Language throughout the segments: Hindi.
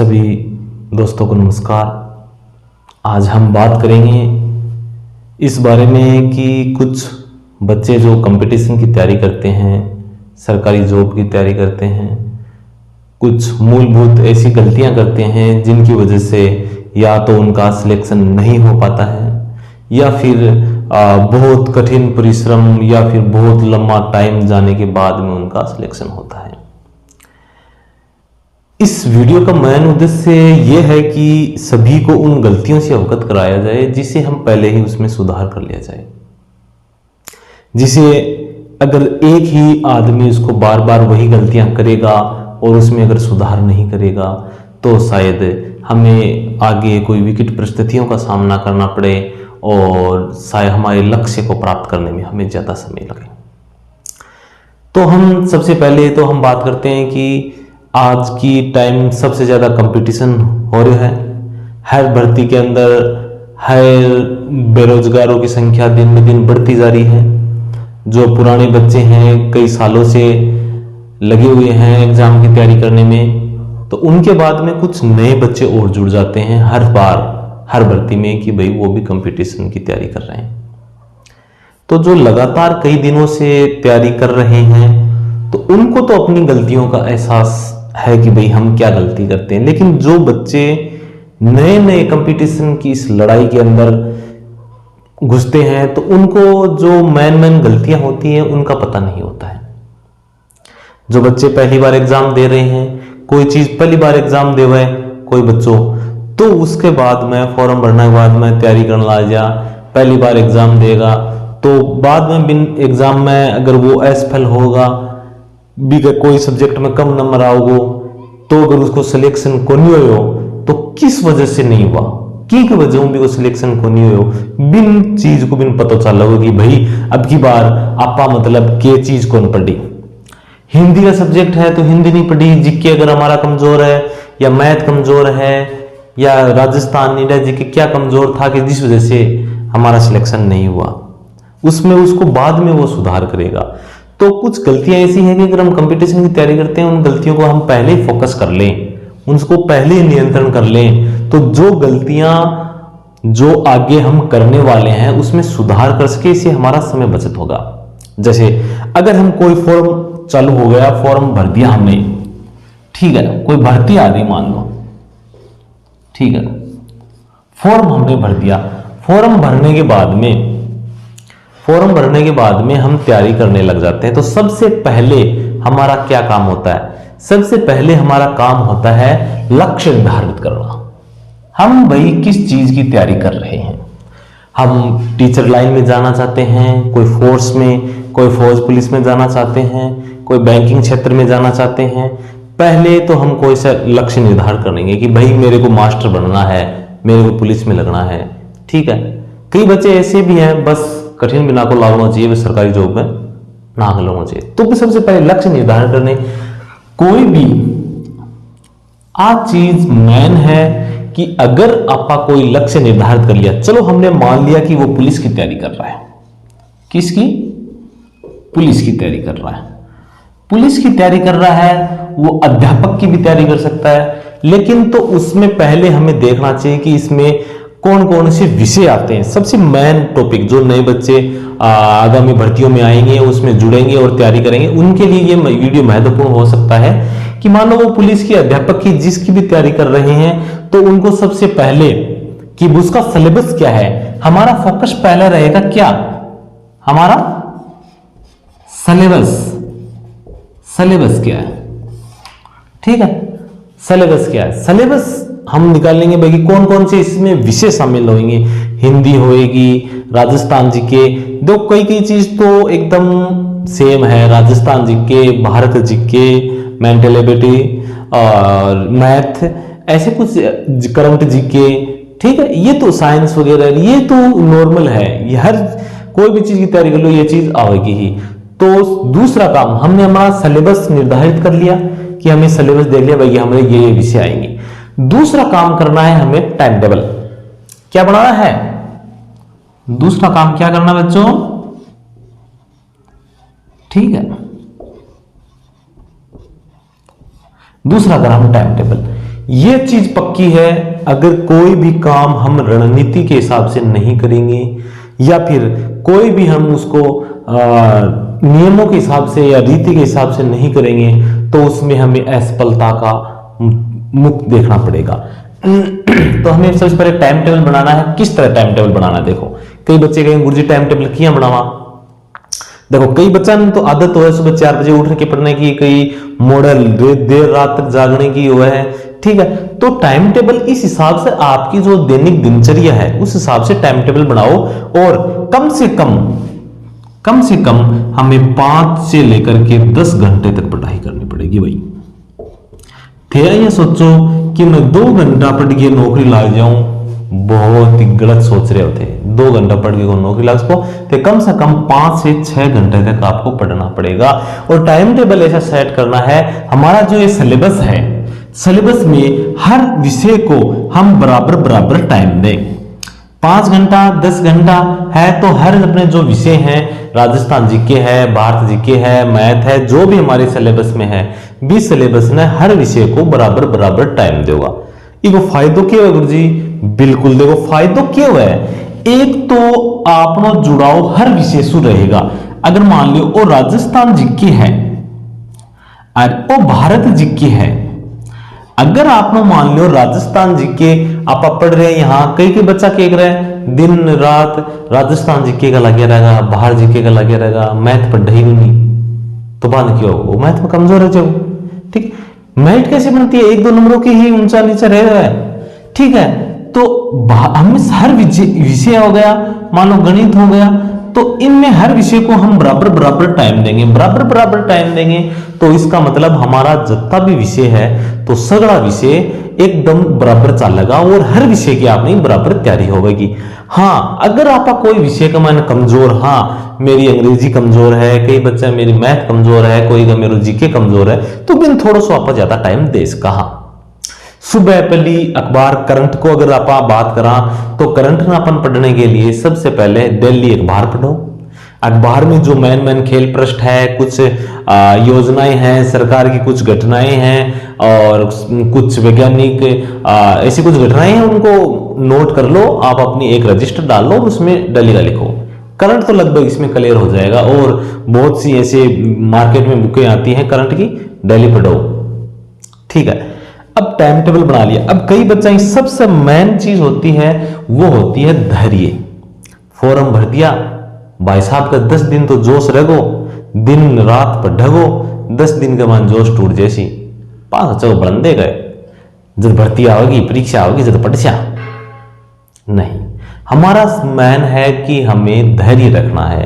सभी दोस्तों को नमस्कार। आज हम बात करेंगे इस बारे में कि कुछ बच्चे जो कंपटीशन की तैयारी करते हैं, सरकारी जॉब की तैयारी करते हैं, कुछ मूलभूत ऐसी गलतियां करते हैं जिनकी वजह से या तो उनका सिलेक्शन नहीं हो पाता है या फिर बहुत कठिन परिश्रम या फिर बहुत लंबा टाइम जाने के बाद में उनका सिलेक्शन होता है। इस वीडियो का मेन उद्देश्य यह है कि सभी को उन गलतियों से अवगत कराया जाए जिसे हम पहले ही उसमें सुधार कर लिया जाए, जिसे अगर एक ही आदमी उसको बार बार वही गलतियां करेगा और उसमें अगर सुधार नहीं करेगा तो शायद हमें आगे कोई विकट परिस्थितियों का सामना करना पड़े और शायद हमारे लक्ष्य को प्राप्त करने में हमें ज़्यादा समय लगे। तो हम सबसे पहले तो हम बात करते हैं कि आज की टाइम सबसे ज़्यादा कंपटीशन हो रहा है। हर भर्ती के अंदर हर बेरोजगारों की संख्या दिन ब दिन बढ़ती जा रही है। जो पुराने बच्चे हैं, कई सालों से लगे हुए हैं एग्जाम की तैयारी करने में, तो उनके बाद में कुछ नए बच्चे और जुड़ जाते हैं हर बार हर भर्ती में कि भाई वो भी कंपटीशन की तैयारी कर रहे हैं। तो जो लगातार कई दिनों से तैयारी कर रहे हैं तो उनको तो अपनी गलतियों का एहसास है कि भाई हम क्या गलती करते हैं, लेकिन जो बच्चे नए नए कंपटीशन की इस लड़ाई के अंदर घुसते हैं तो उनको जो मेन गलतियां होती हैं उनका पता नहीं होता है। जो बच्चे पहली बार एग्जाम दे रहे हैं, कोई चीज पहली बार एग्जाम दे हुए कोई बच्चों, तो उसके बाद में फॉर्म भरने के बाद में तैयारी करने लग जा, पहली बार एग्जाम देगा तो बाद में बिन एग्जाम में अगर वो असफल होगा भी, कोई सब्जेक्ट में कम नंबर आओगे तो अगर उसको सिलेक्शन को नहीं हो तो किस वजह से नहीं हुआ, की वजह भी वो सिलेक्शन को नहीं हो, बिन चीज को बिन पता चला होगा कि भाई अब की बार आपा मतलब के चीज कौन पढ़ी। हिंदी का सब्जेक्ट है तो हिंदी नहीं पढ़ी, जीके अगर हमारा कमजोर है या मैथ कमजोर है या राजस्थान इंडिया जीके क्या कमजोर था कि जिस वजह से हमारा सिलेक्शन नहीं हुआ, उसमें उसको बाद में वो सुधार करेगा। तो कुछ गलतियां ऐसी हैं कि अगर हम कंपटीशन की तैयारी करते हैं उन गलतियों को हम पहले ही फोकस कर लें, उनको पहले ही नियंत्रण कर लें, तो जो गलतियां जो आगे हम करने वाले हैं उसमें सुधार कर सके, इससे हमारा समय बचत होगा। जैसे अगर हम कोई फॉर्म चालू हो गया, फॉर्म भर दिया हमने, ठीक है ना, कोई भर्ती आ गई मान लो, ठीक है, फॉर्म हमने भर दिया। फॉर्म भरने के बाद में हम तैयारी करने लग जाते हैं। तो सबसे पहले हमारा क्या काम होता है? सबसे पहले हमारा काम होता है लक्ष्य निर्धारित करना। हम भाई किस चीज की तैयारी कर रहे हैं? हम टीचर लाइन में जाना चाहते हैं, कोई फोर्स में, कोई फौज पुलिस में जाना चाहते हैं, कोई बैंकिंग क्षेत्र में जाना चाहते हैं। पहले तो हम कोई सा लक्ष्य निर्धारित करेंगे कि भाई मेरे को मास्टर बनना है, मेरे को पुलिस में लगना है, ठीक है। कई बच्चे ऐसे भी हैं बस कठिन भी ना को लागू होना चाहिए, बस सरकारी जॉब में ना लगना चाहिए। तो सबसे पहले लक्ष्य निर्धारण करने, कोई भी आज चीज मेन है कि अगर आपका कोई लक्ष्य निर्धारित कर लिया, चलो हमने मान लिया कि वो पुलिस की तैयारी कर रहा है, किसकी? पुलिस की तैयारी कर रहा है। पुलिस की तैयारी कर रहा है, वो अध्यापक की भी तैयारी कर सकता है, लेकिन तो उसमें पहले हमें देखना चाहिए कि इसमें कौन कौन से विषय आते हैं। सबसे मेन टॉपिक जो नए बच्चे आगामी भर्तियों में आएंगे उसमें जुड़ेंगे और तैयारी करेंगे, उनके लिए ये वीडियो महत्वपूर्ण हो सकता है कि मान लो वो पुलिस की अध्यापक की जिसकी भी तैयारी कर रहे हैं तो उनको सबसे पहले कि उसका सिलेबस क्या है, हमारा फोकस पहले रहेगा क्या? हमारा सिलेबस क्या है, ठीक है। सिलेबस क्या है? सिलेबस हम निकालेंगे भाई कि कौन कौन से इसमें विषय शामिल होंगे। हिंदी होएगी, राजस्थान जीके, दो कई चीज तो एकदम सेम है, Rajasthan GK, Bharat GK, mental ability और मैथ, ऐसे कुछ करंट जीके, ठीक है। ये तो साइंस वगैरह ये तो नॉर्मल है, ये हर कोई भी चीज की तैयारी कर लो ये चीज आएगी ही। तो दूसरा काम, हमने हमारा सिलेबस निर्धारित कर लिया कि हमें सिलेबस दे लिया भाई हमें ये विषय आएंगे। दूसरा काम करना है हमें टाइम टेबल, क्या बनाना है? दूसरा काम क्या करना बच्चों? ठीक है, दूसरा अगर हम टाइम टेबल ये चीज पक्की है, अगर कोई भी काम हम रणनीति के हिसाब से नहीं करेंगे या फिर कोई भी हम उसको नियमों के हिसाब से या रीति के हिसाब से नहीं करेंगे तो उसमें हमें असफलता का मुख देखना पड़ेगा। तो हमें सबसे पहले टाइम टेबल बनाना है। किस तरह टाइम टेबल बनाना है? देखो, कई बच्चे कहेंगे गुरुजी टाइम टेबल किया बनावा। देखो, कई बच्चा ने तो आदत हो है सुबह 4 बजे उठने के पढ़ने की, कई मॉडल देर रात तक जागने की हुआ है, ठीक है। तो टाइम टेबल इस हिसाब से आपकी जो दैनिक दिनचर्या है उस हिसाब से टाइम टेबल बनाओ और कम से कम हमें 5 से लेकर के 10 घंटे तक पढ़ाई करनी पड़ेगी भाई। थे ये सोचो कि मैं 2 घंटा पढ़ के नौकरी लग जाऊं, बहुत ही गलत सोच रहे होते। 2 घंटा पढ़ के नौकरी लग सको तो कम से कम 5 से 6 घंटे तक आपको पढ़ना पड़ेगा। और टाइम टेबल ऐसा सेट करना है, हमारा जो ये सिलेबस है, सिलेबस में हर विषय को हम बराबर टाइम दें। 5 घंटा 10 घंटा है तो हर अपने जो विषय हैं, राजस्थान जीके है, भारत जीके है, मैथ है, जो भी हमारे सिलेबस में है, 20 सिलेबस ने हर विषय को बराबर टाइम देगा। ये फायदो क्यों है गुरुजी? बिल्कुल, देखो फायदो क्यों है। एक तो आपनो जुड़ाव हर विषय से रहेगा। अगर मान लो वो राजस्थान जीके है और वो भारत जीके है, अगर आप मान लो राजस्थान जीके आप पढ़ रहे हैं, यहाँ कई बच्चा कह रहे हैं दिन रात राजस्थान जीके का लगे रहेगा, बाहर जीके का लगे रहेगा, मैथ पढ़ ही नहीं, तो बात क्यों? वो मैथ में कमजोर है जो, ठीक। मैथ कैसे बनती है? 1-2 नंबरों की ही ऊंचा नीचा रह रहा है, ठीक है। तो हमें हर विषय हो गया, मान लो गणित हो गया, तो इनमें हर विषय को हम बराबर टाइम देंगे, बराबर टाइम देंगे। तो इसका मतलब हमारा जितना भी विषय है तो सगड़ा विषय एकदम बराबर चलेगा और हर विषय की आपने बराबर तैयारी होगी। हाँ, अगर आपका कोई विषय का मन कमजोर, हाँ मेरी अंग्रेजी कमजोर है, कई बच्चा मेरी मैथ कमजोर है, कोई का मेरे जीके कमजोर है, तो बिन थोड़ा सा आप ज्यादा टाइम दे सका। हाँ, सुबह पहली अखबार करंट को अगर आप बात करा तो करंट में अपन पढ़ने के लिए सबसे पहले दिल्ली अखबार पढ़ो। अखबार में जो मैन खेल पृष्ठ है, कुछ योजनाएं हैं, सरकार की कुछ घटनाएं हैं और कुछ वैज्ञानिक ऐसी कुछ घटनाएं हैं, उनको नोट कर लो। आप अपनी एक रजिस्टर डाल लो, उसमें डेली का लिखो। करंट तो लगभग इसमें क्लियर हो जाएगा। और बहुत सी ऐसे मार्केट में बुकें आती हैं करंट की, डेली पढ़ो, ठीक है। अब टाइम टेबल बना लिया। अब कई बच्चा सबसे मेन चीज होती है, वो होती है धैर्य। फॉर्म भर दिया भाई साहब का, 10 दिन तो जोश रखो, दिन रात पर ढगो, 10 दिन के बाद जोश टूट जैसी 5 बंदे गए। जब भर्ती आओगी, परीक्षा आओगी, जब पढ़ा नहीं। हमारा मैन है कि हमें धैर्य रखना है।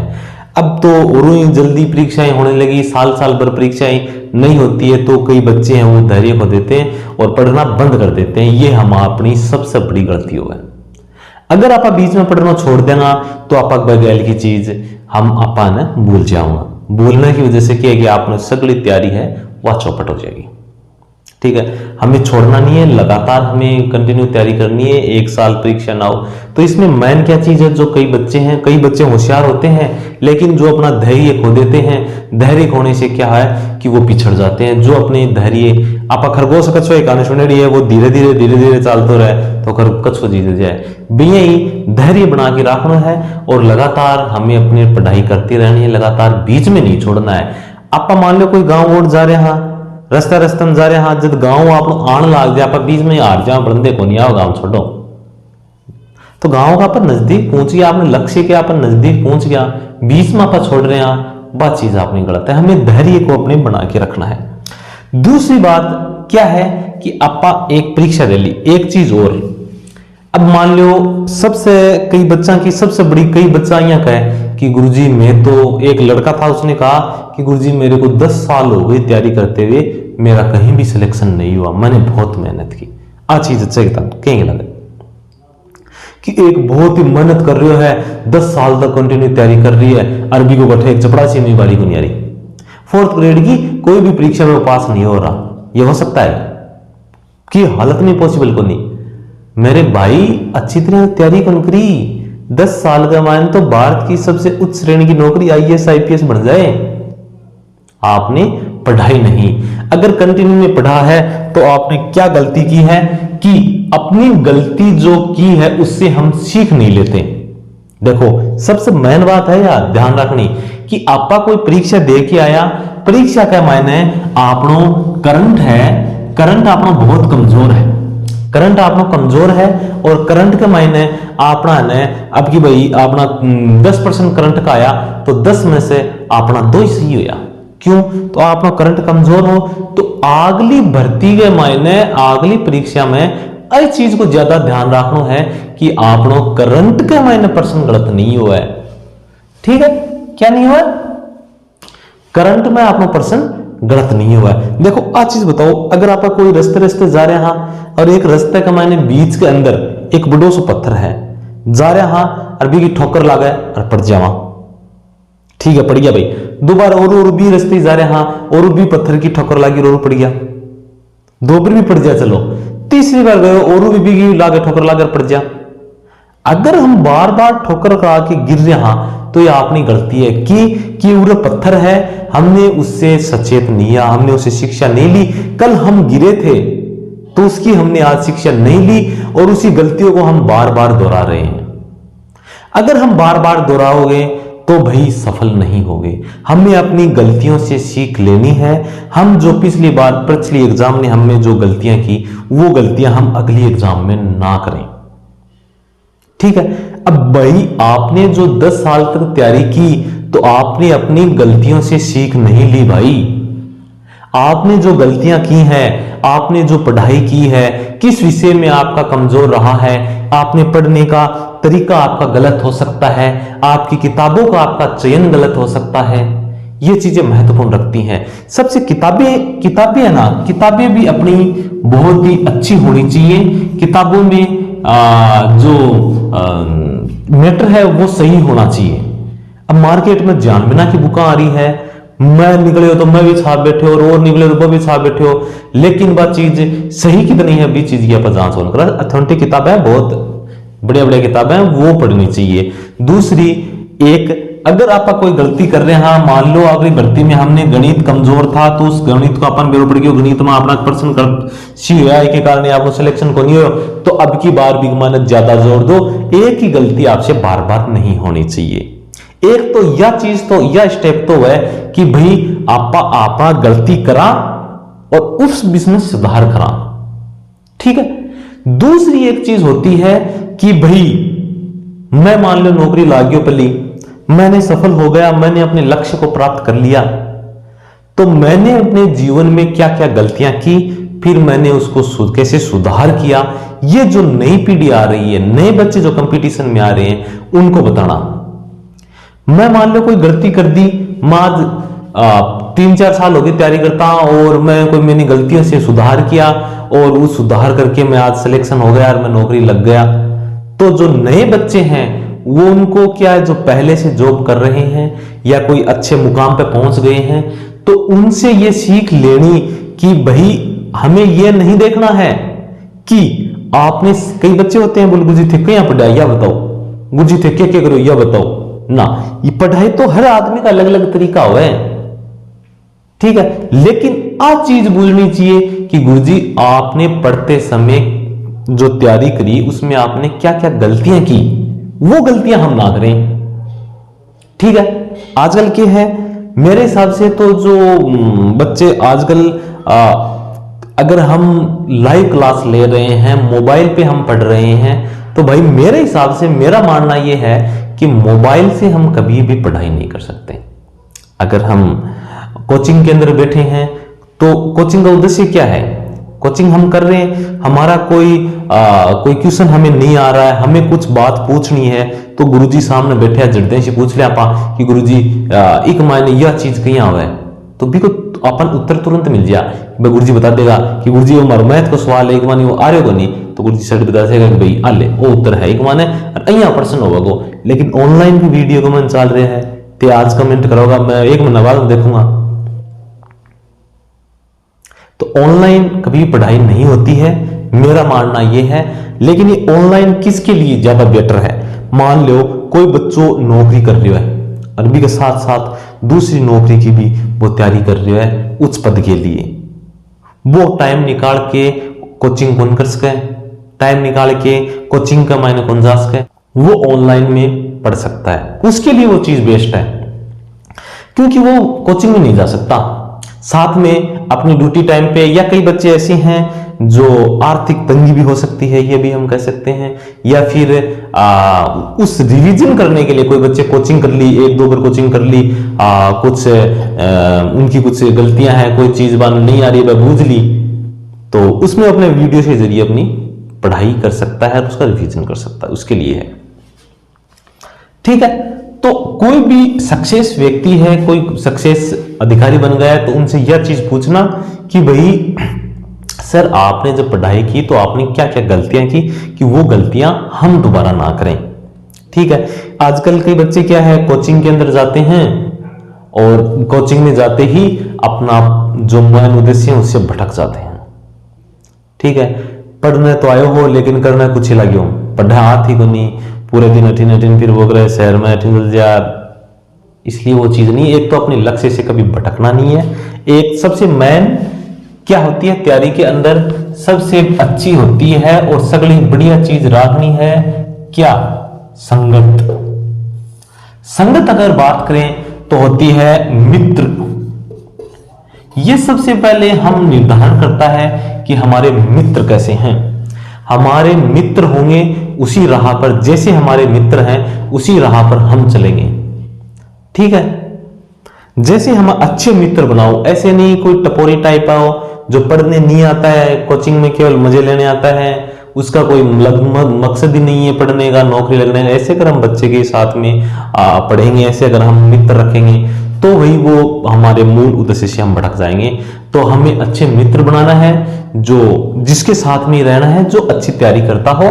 अब तो और जल्दी परीक्षाएं होने लगी, साल भर परीक्षाएं नहीं होती है, तो कई बच्चे हैं वो धैर्य खो देते हैं और पढ़ना बंद कर देते हैं। ये हम अपनी सबसे बड़ी गलती हो है। अगर आप बीच में पढ़ना छोड़ देना तो आप बगैर की चीज हम अपन भूल जाऊंगा। भूलने की वजह से क्या है कि आपने सगली तैयारी है वह चौपट हो जाएगी, ठीक है। हमें छोड़ना नहीं है, लगातार हमें कंटिन्यू तैयारी करनी है। 1 साल परीक्षा ना हो तो इसमें मैन क्या चीज है, जो कई बच्चे होशियार होते हैं लेकिन जो अपना धैर्य खो देते हैं। धैर्य खोने से क्या है कि वो पिछड़ जाते हैं। जो अपने धैर्य आप खरगोश कछो एक आने सुने रही है, वो धीरे धीरे चलते रहे तो कछो जीत जाए। यही धैर्य बना के रखना है और लगातार हमें अपनी पढ़ाई करती रहनी है, लगातार बीच में नहीं छोड़ना है। आप मान लो कोई गाँव वोट जा रहे हैं, रास्ता में जा रहे हैं, जब गाँव आप आने लग जाए, आप बीच में हार जाओ, बंदे को नहीं आओ, गाँव छोड़ो। तो गाँव का अपन नजदीक पहुंच गया, आपने लक्ष्य के अपन नजदीक पहुंच गया, बीच में आप छोड़ रहे हैं, बात चीज आपने गलत है। हमें धैर्य को अपने बना के रखना है। दूसरी बात क्या है कि आप एक परीक्षा दे ली। एक चीज और, अब मान लो सबसे कई बच्चा यहाँ कहे कि गुरुजी मैं तो, एक लड़का था उसने कहा कि गुरुजी मेरे को 10 साल हो गए तैयारी करते हुए, मेरा कहीं भी सिलेक्शन नहीं हुआ, मैंने बहुत मेहनत की। आ चीज अच्छा कहेंगे लगे कि एक बहुत ही मेहनत कर रही है, 10 साल तक कंटिन्यू तैयारी कर रही है, अरबी को बैठे एक चपड़ासी नहीं बारी को नहीं आ रही, 4th ग्रेड की कोई भी परीक्षा में पास नहीं हो रहा। ये हो सकता है कि हालत में पॉसिबल को नहीं। मेरे भाई अच्छी तरह तैयारी कौन करी, 10 साल का मान तो भारत की सबसे उच्च श्रेणी की नौकरी IAS IPS बन जाए, आपने पढ़ाई नहीं। अगर कंटिन्यू में पढ़ा है तो आपने क्या गलती की है कि अपनी गलती जो की है उससे हम सीख नहीं लेते। देखो सबसे मेन बात है यार ध्यान रखनी कि आपका कोई परीक्षा दे के आया, परीक्षा का मायने आपनो करंट है, करंट आपनो बहुत कमजोर है, करंट आपनो कमजोर है और करंट के मायने अपना ने अब की भाई अपना 10% करंट का आया तो 10 में से अपना 2 ही सही होया। क्यों? तो आपका करंट कमजोर हो तो अगली भर्ती के मायने अगली परीक्षा में इस चीज को ज्यादा ध्यान रखना है कि आपनो करंट के मायने प्रश्न गलत नहीं हुआ है। ठीक है, क्या नहीं हुआ? करंट में आपनो प्रश्न गलत नहीं हुआ है। देखो आज चीज बताओ, अगर आपका कोई रास्ते रास्ते जा रहे हैं और एक रास्ते के मायने बीच के अंदर एक बड़ो सो पत्थर है, जा रहे हैं अरबी की ठोकर लागे और पड़ जावा, ठीक है पड़ गया भाई, दोबारा और भी रास्ते जा रहे हैं और भी पत्थर की ठोकर लगी और पड़ गया, दो बार भी पड़ जाए, चलो तीसरी बार गए और भी लागे ठोकर लाकर पड़ जा। अगर हम बार बार ठोकर खा के गिर रहे हैं तो ये अपनी गलती है कि वो पत्थर है, हमने उससे सचेत नहीं किया, हमने उससे शिक्षा नहीं ली। कल हम गिरे थे तो उसकी हमने आज शिक्षा नहीं ली और उसी गलतियों को हम बार बार दोहरा रहे हैं। अगर हम बार बार दोहराओगे तो भाई सफल नहीं होगे। हमें अपनी गलतियों से सीख लेनी है। हम जो पिछली बार पिछली एग्जाम ने हमने जो गलतियां की वो गलतियां हम अगली एग्जाम में ना करें। ठीक है, अब भाई आपने जो 10 साल तक तैयारी की तो आपने अपनी गलतियों से सीख नहीं ली भाई। आपने जो गलतियां की हैं, आपने जो पढ़ाई की है, किस विषय में आपका कमजोर रहा है, आपने पढ़ने का तरीका आपका गलत हो सकता है, आपकी किताबों का आपका चयन गलत हो सकता है, ये चीजें महत्वपूर्ण रखती हैं। सबसे किताबें है ना, किताबें भी अपनी बहुत ही अच्छी होनी चाहिए। किताबों में जो मैटर है वो सही होना चाहिए। अब मार्केट में जान बिना की बुका आ रही है, मैं निकले हो तो मैं भी छाप बैठे हो और निकले तो वो भी छाप बैठे हो, लेकिन बात चीज सही कितनी है भी चीज की आप जांच होना कर। अथेंटिक किताब है, बहुत बढ़िया बढ़िया किताबें वो पढ़नी चाहिए। दूसरी एक, अगर आप कोई गलती कर रहे हैं, मान लो अगली भर्ती में हमने गणित कमजोर था तो उस गणित को अपन बेरो पड़ गया, गणित में अपना प्रश्न कर के कारण आपको सिलेक्शन को नहीं हो, तो अब की बार भी मेहनत ज्यादा जोर दो। एक ही गलती आपसे बार बार नहीं होनी चाहिए। एक तो यह चीज तो यह स्टेप तो है कि भाई आपा गलती करा और उस बिजनेस में सुधार करा। ठीक है, दूसरी एक चीज होती है कि भाई मैं मान लो नौकरी लागियो पली, मैंने सफल हो गया, मैंने अपने लक्ष्य को प्राप्त कर लिया, तो मैंने अपने जीवन में क्या क्या गलतियां की, फिर मैंने उसको कैसे सुधार किया। ये जो नई पीढ़ी आ रही है, नए बच्चे जो कंपटीशन में आ रहे हैं, उनको बताना। मैं मान लो कोई गलती कर दी, मैं आज 3-4 साल हो गए तैयारी करता और मैंने गलतियों से सुधार किया और वो सुधार करके मैं आज सिलेक्शन हो गया और मैं नौकरी लग गया। तो जो नए बच्चे हैं वो उनको क्या है, जो पहले से जॉब कर रहे हैं या कोई अच्छे मुकाम पे पहुंच गए हैं, तो उनसे ये सीख लेनी कि भाई हमें ये नहीं देखना है कि आपने, कई बच्चे होते हैं बोल गुरुजी थे क्या पढ़ाई या बताओ, गुरुजी थे क्या क्या करो या बताओ ना। ये पढ़ाई तो हर आदमी का अलग अलग तरीका हो है, ठीक है, लेकिन आज चीज बूझनी चाहिए कि गुरुजी आपने पढ़ते समय जो तैयारी करी उसमें आपने क्या क्या गलतियां की, वो गलतियां हम ना करें। ठीक है, आजकल के है मेरे हिसाब से तो जो बच्चे आजकल अगर हम लाइव क्लास ले रहे हैं, मोबाइल पे हम पढ़ रहे हैं, तो भाई मेरे हिसाब से मेरा मानना यह है कि मोबाइल से हम कभी भी पढ़ाई नहीं कर सकते। अगर हम कोचिंग के अंदर बैठे हैं तो कोचिंग का उद्देश्य क्या है, कोचिंग हम कर रहे हैं, हमारा कोई क्वेश्चन हमें नहीं आ रहा है, हमें कुछ बात पूछनी है तो गुरुजी सामने बैठे हैं, जड़ते से पूछ लिया पा कि गुरुजी एक मायने यह चीज कहीं आ है, तो भी को अपन उत्तर तुरंत मिल जाए। गुरुजी बता देगा कि गुरुजी वो मैथ को सवाल है, एक माने वो आ रहे हो नहीं, तो गुरुजी सर बता देगा कि भाई आले वो उत्तर है एक माने अहिया प्रश्न होगा गो। लेकिन ऑनलाइन भी वीडियो कमेंट चल रहे हैं, ते आज कमेंट करोगा मैं 1 महीना बाद देखूंगा, तो ऑनलाइन कभी पढ़ाई नहीं होती है, मेरा मानना यह है। लेकिन ये ऑनलाइन किसके लिए ज्यादा बेटर है, मान लो कोई बच्चों नौकरी कर रहे है, अरबी के साथ साथ दूसरी नौकरी की भी वो तैयारी कर रहे है उच्च पद के लिए, वो टाइम निकाल के कोचिंग कौन कर सके, टाइम निकाल के कोचिंग का मायने कौन जा सके, वो ऑनलाइन में पढ़ सकता है। उसके लिए वो चीज बेस्ट है, क्योंकि वो कोचिंग में नहीं जा सकता, साथ में अपनी ड्यूटी टाइम पे, या कई बच्चे ऐसे हैं जो आर्थिक तंगी भी हो सकती है, ये भी हम कह सकते हैं, या फिर उस रिवीजन करने के लिए कोई बच्चे कोचिंग कर ली, 1-2 बार कोचिंग कर ली, कुछ उनकी कुछ गलतियां हैं, कोई चीज नहीं आ रही है, वह बूझ ली, तो उसमें अपने वीडियो के जरिए अपनी पढ़ाई कर सकता है और उसका रिवीजन कर सकता है, उसके लिए है। ठीक है, तो कोई भी सक्सेस व्यक्ति है, कोई सक्सेस अधिकारी बन गया है, तो उनसे यह चीज पूछना कि भाई सर आपने जब पढ़ाई की तो आपने क्या क्या गलतियां की, कि वो गलतियां हम दोबारा ना करें। ठीक है, आजकल कई बच्चे क्या है, कोचिंग के अंदर जाते हैं और कोचिंग में जाते ही अपना जो मेन उद्देश्य है उससे भटक जाते हैं। ठीक है, पढ़ने तो आयो हो लेकिन करना कुछ ही लगे हो, पढ़ा हाथ ही को नहीं, पूरे दिन अठिन फिर वो गए शहर में अठिन जा, इसलिए वो चीज नहीं। एक तो अपने लक्ष्य से कभी भटकना नहीं है। एक सबसे मेन क्या होती है तैयारी के अंदर, सबसे अच्छी होती है और सगली बढ़िया चीज राखनी है क्या, संगत। संगत अगर बात करें तो होती है मित्र। ये सबसे पहले हम निर्धारण करता है कि हमारे मित्र कैसे हैं। हमारे मित्र होंगे उसी राह पर, जैसे हमारे मित्र हैं उसी राह पर हम चलेंगे। ठीक है, जैसे हम अच्छे मित्र बनाओ, ऐसे नहीं कोई टपोरी टाइप आओ जो पढ़ने नहीं आता है, कोचिंग में केवल मजे लेने आता है, उसका कोई मकसद ही नहीं है पढ़ने का, नौकरी लगने का। ऐसे अगर हम बच्चे के साथ में पढ़ेंगे, ऐसे अगर हम मित्र रखेंगे तो वही वो हमारे मूल उद्देश्य से हम भटक जाएंगे। तो हमें अच्छे मित्र बनाना है, जो जिसके साथ में रहना है, जो अच्छी तैयारी करता हो।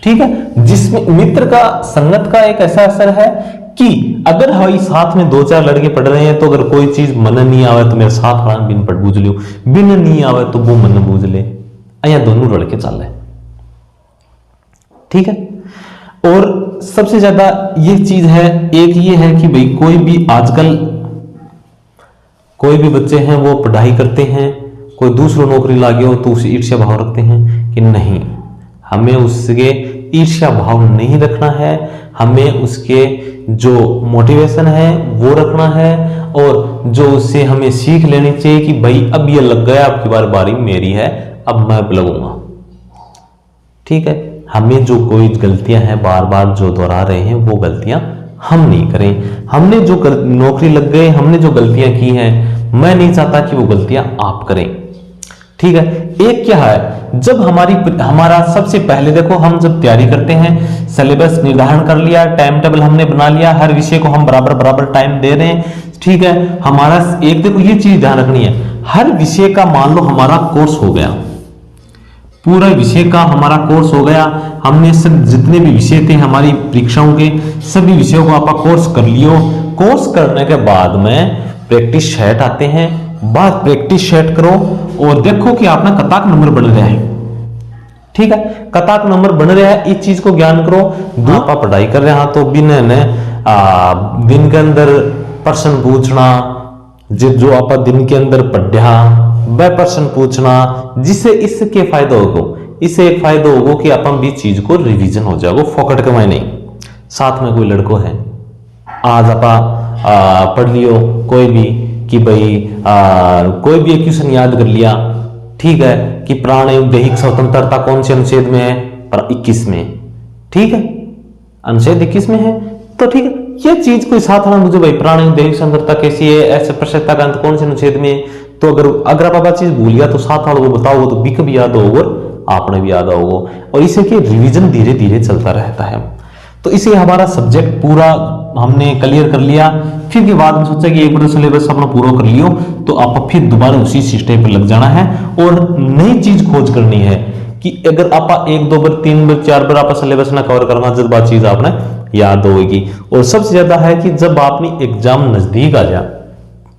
ठीक है, जिसमें मित्र का, संगत का एक ऐसा असर है कि अगर हमारी साथ में 2-4 लड़के पढ़ रहे हैं तो अगर कोई चीज मन नहीं आवे तो मेरे साथ वाला बिन पढ़ बूझ लियो, बिन नहीं आवे तो वो मन बूझ ले, या दोनों लड़के चल रहे। ठीक है, और सबसे ज्यादा ये चीज है, एक ये है कि भाई कोई भी आजकल कोई भी बच्चे हैं वो पढ़ाई करते हैं, कोई दूसरों नौकरी लागे हो तो उसे ईर्ष्या भाव रखते हैं कि नहीं, हमें उसके ईर्ष्या भाव नहीं रखना है, हमें उसके जो मोटिवेशन है वो रखना है, और जो उससे हमें सीख लेनी चाहिए कि भाई अब ये लग गया, अब की बारी मेरी है, अब मैं लगूंगा। ठीक है, हमें जो कोई गलतियां हैं बार बार जो दोहरा रहे हैं वो गलतियां हम नहीं करें। हमने जो नौकरी लग गए, हमने जो गलतियां की हैं, मैं नहीं चाहता कि वो गलतियां आप करें। ठीक है, एक क्या है, जब हमारा सबसे पहले देखो, हम जब तैयारी करते हैं, सिलेबस निर्धारण कर लिया, टाइम टेबल हमने बना लिया, हर विषय को हम बराबर टाइम दे रहे हैं। ठीक है, हमारा एक देखो ये चीज ध्यान रखनी है, हर विषय का मान लो हमारा कोर्स हो गया, पूरा विषय का हमारा कोर्स हो गया, हमने सब जितने भी विषय थे हमारी परीक्षाओं के, सभी विषयों को आप कोर्स कर लियो। कोर्स करने के बाद में प्रैक्टिस सेट आते हैं, बाद प्रैक्टिस सेट करो और देखो कि आपका कताक नंबर बन रहा है। ठीक है, कताक नंबर बन रहा है, इस चीज को ज्ञान करो। आप पढ़ाई कर रहे हैं तो दिन के अंदर प्रश्न पूछना, जो आप दिन के अंदर पढ़ा वह प्रश्न पूछना, जिससे इसके फायदा होगा, इससे एक फायदा होगा कि अपन भी चीज को रिवीजन हो जाएगा, फोकट कमाए नहीं। साथ में कोई लड़को है, आज आप पढ़ लियो कोई भी कि भाई कोई भी एक क्वेश्चन याद कर लिया। ठीक है, कि प्राण दैहिक स्वतंत्रता कौन से अनुच्छेद में है, 21 में। ठीक है, अनुच्छेद 21 में है, तो ठीक है, ये चीज कोई साथ में मुझे भाई प्राण दैहिक स्वतंत्रता कैसी है, ऐसे प्रशस्ता का अंत कौन से अनुच्छेद में है, तो अगर आप चीज भूल गया तो साथ वालों को बताओगे तो बिक भी याद होगा और आपने भी याद होगा, और इसे कि रिवीजन धीरे धीरे चलता रहता है। तो इसे हमारा सब्जेक्ट पूरा हमने क्लियर कर लिया, फिर के बाद में सोचा कि एक बार सिलेबस अपना पूरा कर लियो तो आप फिर दोबारा उसी सिस्टम पर लग जाना है और नई चीज खोज करनी है। कि अगर आप 1-2 बार 3 बार 4 बार आप सिलेबस ना कवर करना, जब बात चीज आपने याद होगी। और सबसे ज्यादा है कि जब आपने एग्जाम नजदीक आ जाए,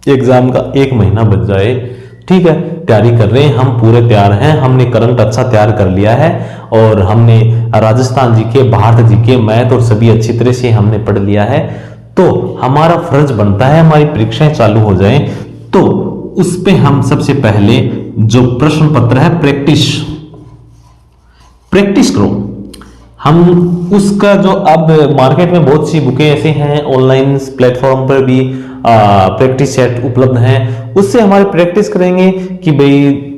एग्जाम का 1 महीना बच जाए, ठीक है, तैयारी कर रहे हैं, हम पूरे तैयार हैं, हमने करंट अच्छा तैयार कर लिया है और हमने राजस्थान जी के, भारत जी के, मैथ और सभी अच्छी तरह से हमने पढ़ लिया है, तो हमारा फर्ज बनता है हमारी परीक्षाएं चालू हो जाएं तो उस पे हम सबसे पहले जो प्रश्न पत्र है प्रैक्टिस करो। हम उसका जो अब मार्केट में बहुत सी बुकें ऐसे हैं, ऑनलाइन प्लेटफॉर्म पर भी प्रैक्टिस सेट उपलब्ध हैं, उससे हमारी प्रैक्टिस करेंगे कि भाई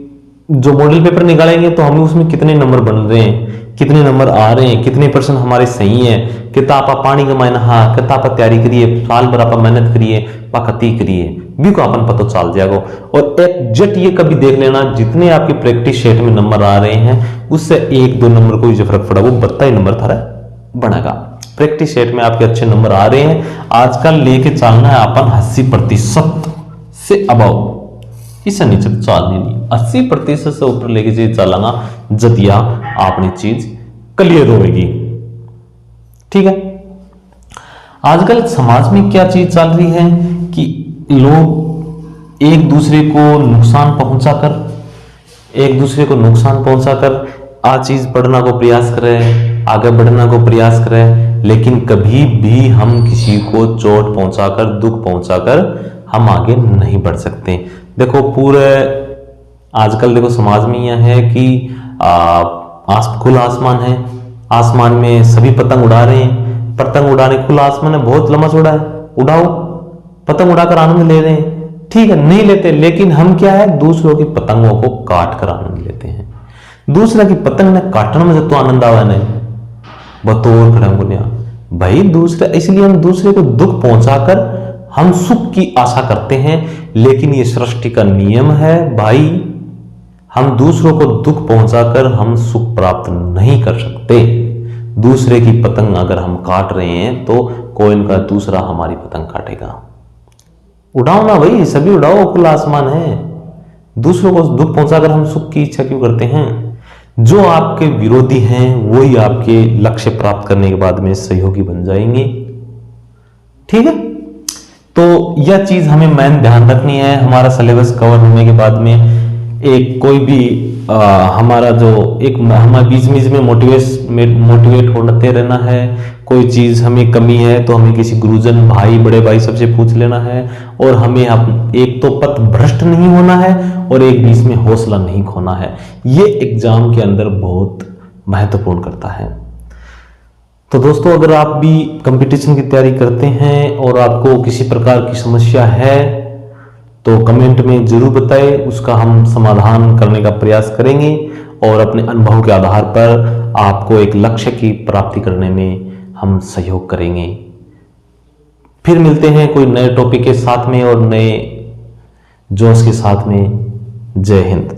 जो मॉडल पेपर निकालेंगे तो हमें उसमें कितने नंबर बन रहे हैं, कितने नंबर आ रहे हैं, कितने % हमारे सही है। कितना आप पानी का मायना, हाँ कितना आप तैयारी करिए, साल भर आप मेहनत करिए, पाकती करिए, भी को अपन पता चल जाएगा। और एग्जैक्ट ये कभी देख लेना, जितने आपके प्रैक्टिस सेट में नंबर आ रहे हैं उससे 1-2 नंबर कोई जो फर्क पड़ा, वो 32 नंबर थारा बनेगा। प्रैक्टिस सेट में आपके अच्छे नंबर आ रहे हैं, आजकल लेके चलना है अपन 80% से अबाउ, इससे नीचे तो चाल नहीं, 80% से ऊपर लेके चलाना जदिया आपने चीज क्लियर होगी। ठीक है, आजकल समाज में क्या चीज चल रही है कि लोग एक दूसरे को नुकसान पहुंचाकर आ चीज पढ़ना को प्रयास करें, आगे बढ़ना को प्रयास करें, लेकिन कभी भी हम किसी को चोट पहुंचाकर, दुख पहुंचाकर हम आगे नहीं बढ़ सकते। देखो पूरे आजकल देखो समाज में यह है कि खुला आसमान है, आसमान में सभी पतंग उड़ा रहे हैं, पतंग उड़ाने, खुला आसमान है, बहुत लंबा चौड़ा है, उड़ाओ, पतंग उड़ाकर आनंद ले रहे हैं। ठीक है, नहीं लेते, लेकिन हम क्या है, दूसरों की पतंगों को काट कर आनंद लेते हैं। दूसरा की पतंग ने काटने में जो तो आनंद आवा नहीं बतौर खड़ा भाई दूसरा, इसलिए हम दूसरे को दुख पहुंचाकर हम सुख की आशा करते हैं, लेकिन ये सृष्टि का नियम है भाई, हम दूसरों को दुख पहुंचाकर हम सुख प्राप्त नहीं कर सकते। दूसरे की पतंग अगर हम काट रहे हैं तो कोई इनका दूसरा हमारी पतंग काटेगा। उड़ाओ ना भाई, सभी उड़ाओ, खुला आसमान है। दूसरों को दुख पहुंचाकर हम सुख की इच्छा क्यों करते हैं? जो आपके विरोधी हैं वही आपके लक्ष्य प्राप्त करने के बाद में सहयोगी बन जाएंगे। ठीक है, तो यह चीज हमें मेन ध्यान रखनी है। हमारा सिलेबस कवर होने के बाद में एक कोई भी हमारा जो एक हमारे बीच में मोटिवेट होते रहना है। कोई चीज हमें कमी है तो हमें किसी गुरुजन, भाई, बड़े भाई सबसे पूछ लेना है। और हमें एक तो पथ भ्रष्ट नहीं होना है और एक बीच में हौसला नहीं खोना है। ये एग्जाम के अंदर बहुत महत्वपूर्ण करता है। तो दोस्तों, अगर आप भी कंपटीशन की तैयारी करते हैं और आपको किसी प्रकार की समस्या है तो कमेंट में जरूर बताएं, उसका हम समाधान करने का प्रयास करेंगे और अपने अनुभव के आधार पर आपको एक लक्ष्य की प्राप्ति करने में हम सहयोग करेंगे। फिर मिलते हैं कोई नए टॉपिक के साथ में और नए जोश के साथ में। जय हिंद।